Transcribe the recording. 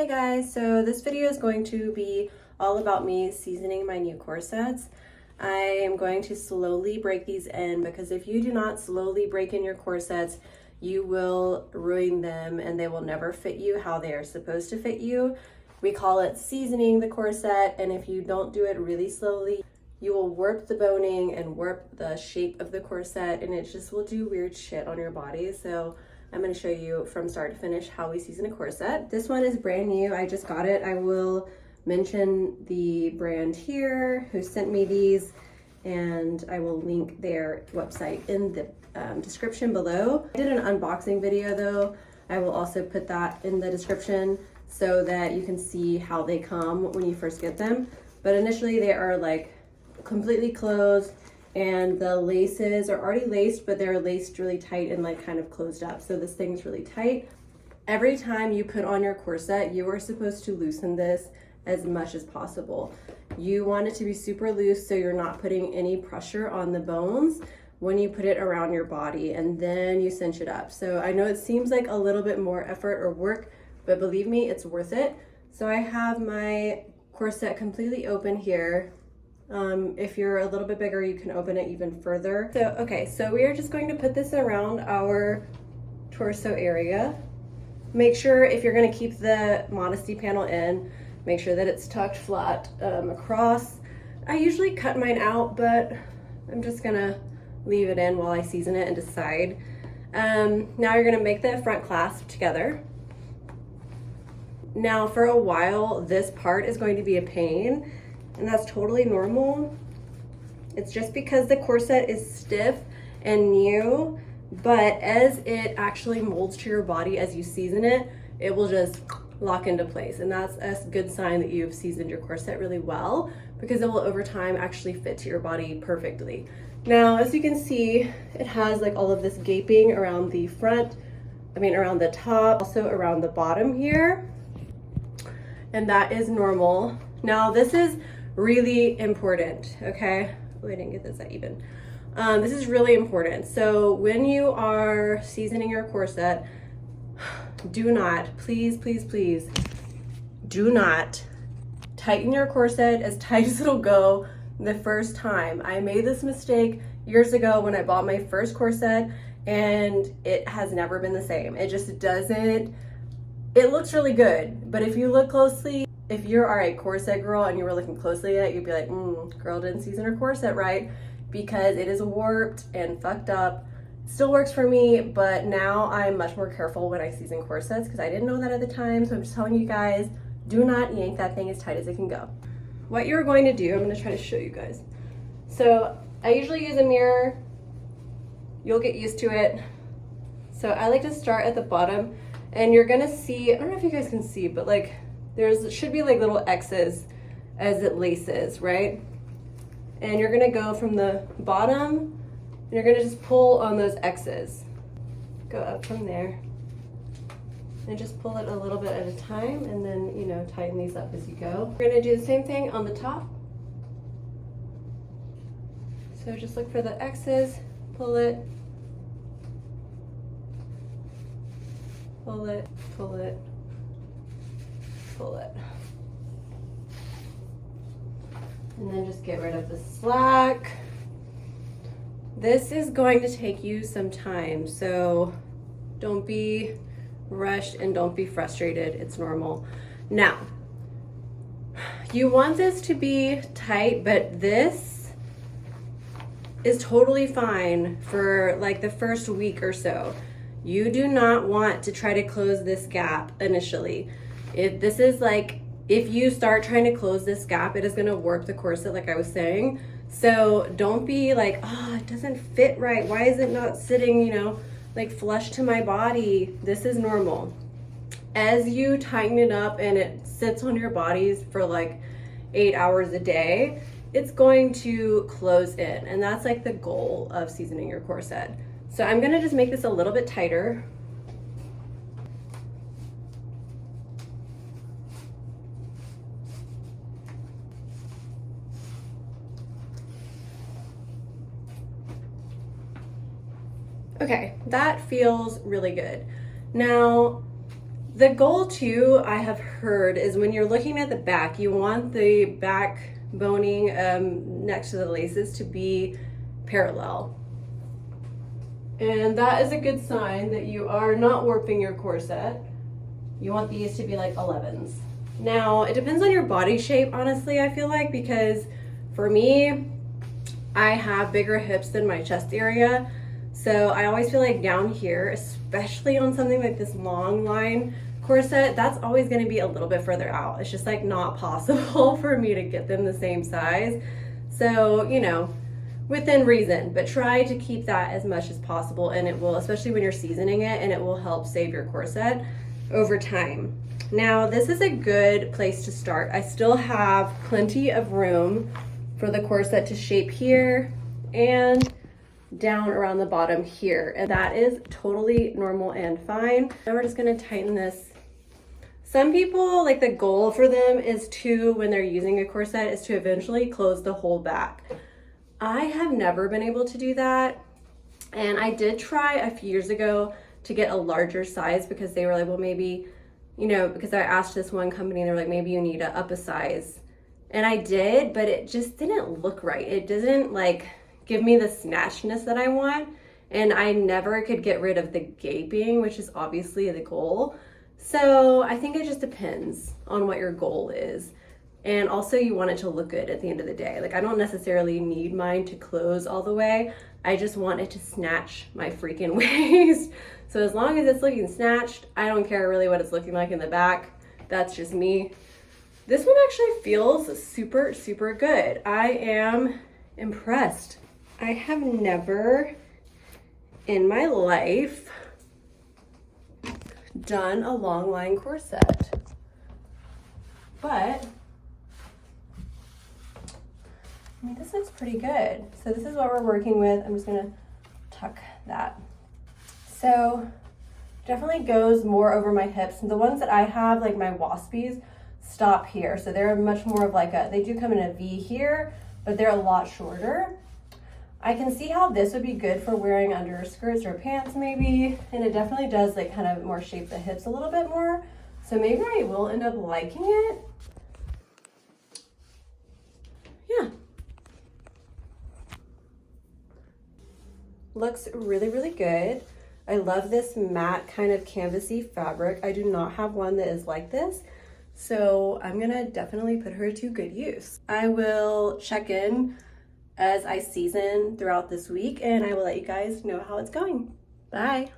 Hi guys, so this video is going to be all about me seasoning my new corsets. I am going to slowly break these in because if you do not slowly break in your corsets, you will ruin them and they will never fit you how they are supposed to fit you. We call it seasoning the corset, and if you don't do it really slowly, you will warp the boning and warp the shape of the corset, and it just will do weird shit on your body. So I'm going to show you from start to finish how we season a corset. This one is brand new. I just got it. I will mention the brand here who sent me these, and I will link their website in the description below. I did an unboxing video though. I will also put that in the description so that you can see how they come when you first get them. But initially they are like completely closed, and the laces are already laced, but they're laced really tight and like kind of closed up. So this thing's really tight. Every time you put on your corset, you are supposed to loosen this as much as possible. You want it to be super loose so you're not putting any pressure on the bones when you put it around your body, and then you cinch it up. So I know it seems like a little bit more effort or work, but believe me, it's worth it. So I have my corset completely open here. If you're a little bit bigger, you can open it even further. So, okay, so we are just going to put this around our torso area. Make sure if you're gonna keep the modesty panel in, make sure that it's tucked flat across. I usually cut mine out, but I'm just gonna leave it in while I season it and decide. Now you're gonna make the front clasp together. Now for a while, this part is going to be a pain, and that's totally normal. It's just because the corset is stiff and new, but as it actually molds to your body as you season it, it will just lock into place. And that's a good sign that you've seasoned your corset really well, because it will over time actually fit to your body perfectly. Now, as you can see, it has like all of this gaping around the front, around the top, also around the bottom here. And that is normal. Now, this is really important, okay? Oh, I didn't get this that even. This is really important. So when you are seasoning your corset, do not, please, please, please, do not tighten your corset as tight as it'll go the first time. I made this mistake years ago when I bought my first corset, and it has never been the same. It just doesn't, it looks really good, but if you look closely, if you are a corset girl and you were looking closely at it, you'd be like, girl didn't season her corset right, because it is warped and fucked up. Still works for me, but now I'm much more careful when I season corsets because I didn't know that at the time. So I'm just telling you guys, do not yank that thing as tight as it can go. What you're going to do, I'm going to try to show you guys. So I usually use a mirror. You'll get used to it. So I like to start at the bottom, and you're going to see, I don't know if you guys can see, but like should be like little X's as it laces, right? And you're going to go from the bottom, and you're gonna just pull on those X's. Go up from there. And just pull it a little bit at a time, and then, you know, tighten these up as you go. We're gonna do the same thing on the top. So just look for the X's, pull it, pull it, pull it, pull it. And then just get rid of the slack. This is going to take you some time, so don't be rushed and don't be frustrated. It's normal. Now, you want this to be tight, but this is totally fine for like the first week or so. You do not want to try to close this gap initially. If you start trying to close this gap, it is going to warp the corset, like I was saying. So don't be like, oh, it doesn't fit right. Why is it not sitting, you know, like flush to my body? This is normal. As you tighten it up and it sits on your bodies for like 8 hours a day, it's going to close in. And that's like the goal of seasoning your corset. So I'm going to just make this a little bit tighter. Okay, that feels really good. Now, The goal too, I have heard, is when you're looking at the back, you want the back boning next to the laces to be parallel. And that is a good sign that you are not warping your corset. You want these to be like 11s. Now, it depends on your body shape, honestly, I feel like, because for me, I have bigger hips than my chest area. So I always feel like down here, especially on something like this Longline corset, that's always going to be a little bit further out. It's just like not possible for me to get them the same size. So, you know, within reason, but try to keep that as much as possible, and it will, especially when you're seasoning it, and it will help save your corset over time. Now, this is a good place to start. I still have plenty of room for the corset to shape here and down around the bottom here, and that is totally normal and fine. Now we're just gonna tighten this. Some people, like, the goal for them is to, when they're using a corset, is to eventually close the whole back. I have never been able to do that, and I did try a few years ago to get a larger size because they were like, well, maybe, you know, because I asked this one company and they were like, maybe you need to up a size. And I did, but it just didn't look right. It doesn't like give me the snatchness that I want, and I never could get rid of the gaping, which is obviously the goal. So I think it just depends on what your goal is. And also, you want it to look good at the end of the day. Like, I don't necessarily need mine to close all the way. I just want it to snatch my freaking waist. So as long as it's looking snatched, I don't care really what it's looking like in the back. That's just me. This one actually feels super, super good. I am impressed. I have never in my life done a Longline corset, but I mean, this looks pretty good. So this is what we're working with. I'm just gonna tuck that. So definitely goes more over my hips. The ones that I have, like my waspies, stop here. So they're much more of like they do come in a V here, but they're a lot shorter. I can see how this would be good for wearing under skirts or pants maybe. And it definitely does like kind of more shape the hips a little bit more. So maybe I will end up liking it. Yeah. Looks really, really good. I love this matte kind of canvasy fabric. I do not have one that is like this, so I'm gonna definitely put her to good use. I will check in as I season throughout this week, and I will let you guys know how it's going. Bye.